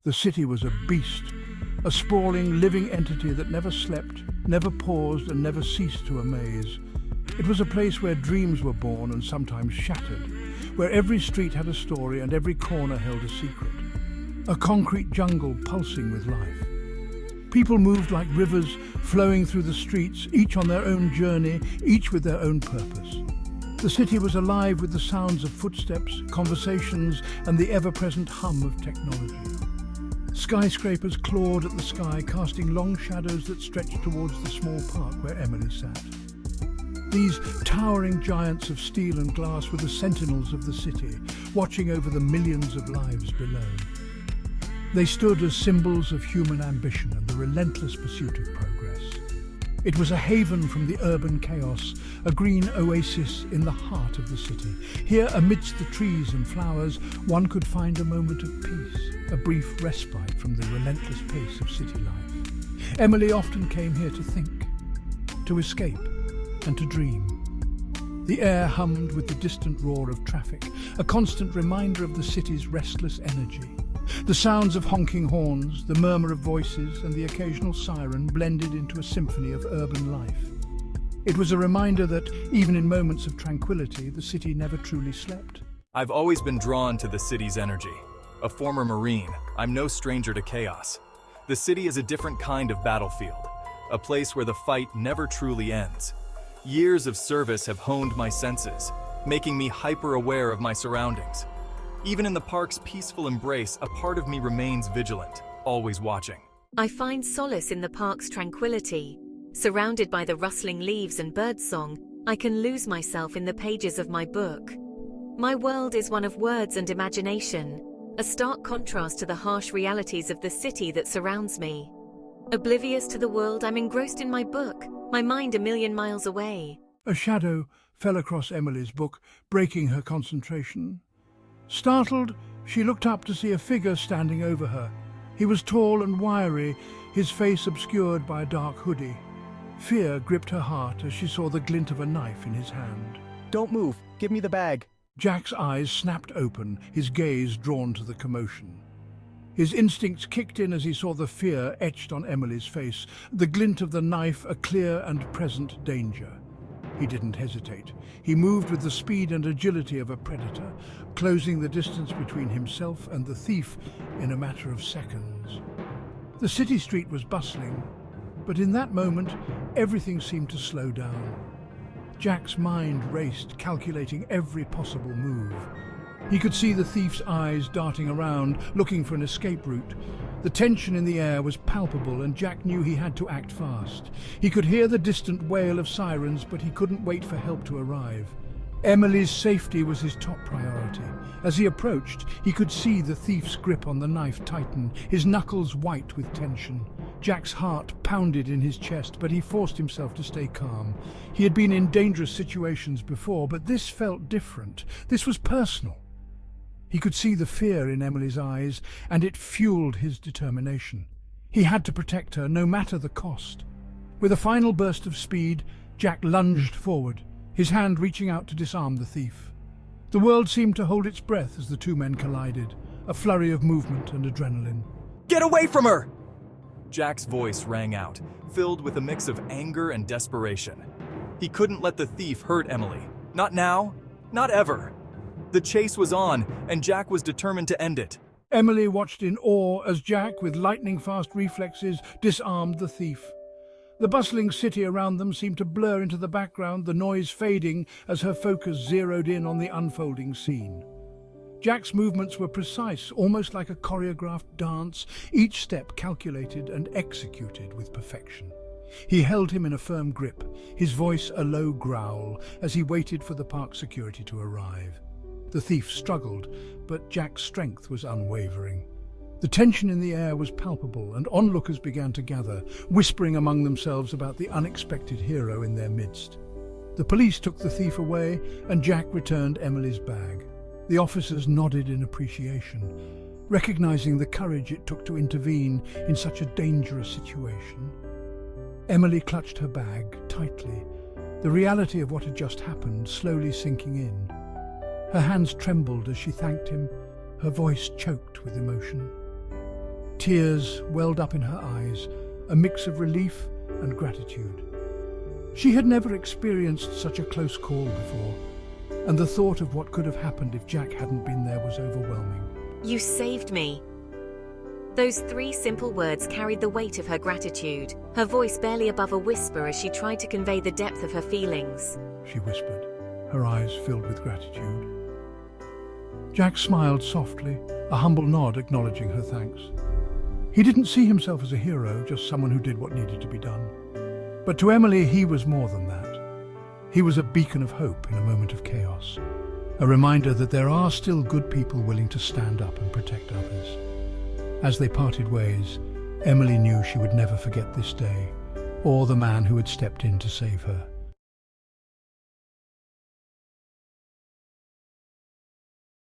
The city was a beast, a sprawling, living entity that never slept, never paused, and never ceased to amaze. It was a place where dreams were born and sometimes shattered, where every street had a story and every corner held a secret. A concrete jungle pulsing with life. People moved like rivers, flowing through the streets, each on their own journey, each with their own purpose. The city was alive with the sounds of footsteps, conversations, and the ever-present hum of technology. Skyscrapers clawed at the sky, casting long shadows that stretched towards the small park where Emily sat. These towering giants of steel and glass were the sentinels of the city, watching over the millions of lives below. They stood as symbols of human ambition and the relentless pursuit of progress. It was a haven from the urban chaos, a green oasis in the heart of the city. Here, amidst the trees and flowers, one could find a moment of peace, a brief respite from the relentless pace of city life. Emily often came here to think, to escape, and to dream. The air hummed with the distant roar of traffic, a constant reminder of the city's restless energy. The sounds of honking horns, the murmur of voices, and the occasional siren blended into a symphony of urban life. It was a reminder that, even in moments of tranquility, the city never truly slept. I've always been drawn to the city's energy. A former Marine, I'm no stranger to chaos. The city is a different kind of battlefield, a place where the fight never truly ends. Years of service have honed my senses, making me hyper-aware of my surroundings. Even in the park's peaceful embrace, a part of me remains vigilant, always watching. I find solace in the park's tranquility. Surrounded by the rustling leaves and birdsong, I can lose myself in the pages of my book. My world is one of words and imagination, a stark contrast to the harsh realities of the city that surrounds me. Oblivious to the world, I'm engrossed in my book, my mind a million miles away. A shadow fell across Emily's book, breaking her concentration. Startled, she looked up to see a figure standing over her. He was tall and wiry, his face obscured by a dark hoodie. Fear gripped her heart as she saw the glint of a knife in his hand. Don't move. Give me the bag. Jack's eyes snapped open, his gaze drawn to the commotion. His instincts kicked in as he saw the fear etched on Emily's face, the glint of the knife a clear and present danger. He didn't hesitate. He moved with the speed and agility of a predator, closing the distance between himself and the thief in a matter of seconds. The city street was bustling, but in that moment, everything seemed to slow down. Jack's mind raced, calculating every possible move. He could see the thief's eyes darting around, looking for an escape route. The tension in the air was palpable, and Jack knew he had to act fast. He could hear the distant wail of sirens, but he couldn't wait for help to arrive. Emily's safety was his top priority. As he approached, he could see the thief's grip on the knife tighten, his knuckles white with tension. Jack's heart pounded in his chest, but he forced himself to stay calm. He had been in dangerous situations before, but this felt different. This was personal. He could see the fear in Emily's eyes, and it fueled his determination. He had to protect her, no matter the cost. With a final burst of speed, Jack lunged forward, his hand reaching out to disarm the thief. The world seemed to hold its breath as the two men collided, a flurry of movement and adrenaline. Get away from her! Jack's voice rang out, filled with a mix of anger and desperation. He couldn't let the thief hurt Emily. Not now, not ever. The chase was on, and Jack was determined to end it. Emily watched in awe as Jack, with lightning-fast reflexes, disarmed the thief. The bustling city around them seemed to blur into the background, the noise fading as her focus zeroed in on the unfolding scene. Jack's movements were precise, almost like a choreographed dance, each step calculated and executed with perfection. He held him in a firm grip, his voice a low growl, as he waited for the park security to arrive. The thief struggled, but Jack's strength was unwavering. The tension in the air was palpable, and onlookers began to gather, whispering among themselves about the unexpected hero in their midst. The police took the thief away, and Jack returned Emily's bag. The officers nodded in appreciation, recognizing the courage it took to intervene in such a dangerous situation. Emily clutched her bag tightly, the reality of what had just happened slowly sinking in. Her hands trembled as she thanked him, her voice choked with emotion. Tears welled up in her eyes, a mix of relief and gratitude. She had never experienced such a close call before, and the thought of what could have happened if Jack hadn't been there was overwhelming. You saved me. Those 3 simple words carried the weight of her gratitude, her voice barely above a whisper as she tried to convey the depth of her feelings. She whispered, her eyes filled with gratitude. Jack smiled softly, a humble nod acknowledging her thanks. He didn't see himself as a hero, just someone who did what needed to be done. But to Emily, he was more than that. He was a beacon of hope in a moment of chaos, a reminder that there are still good people willing to stand up and protect others. As they parted ways, Emily knew she would never forget this day, or the man who had stepped in to save her.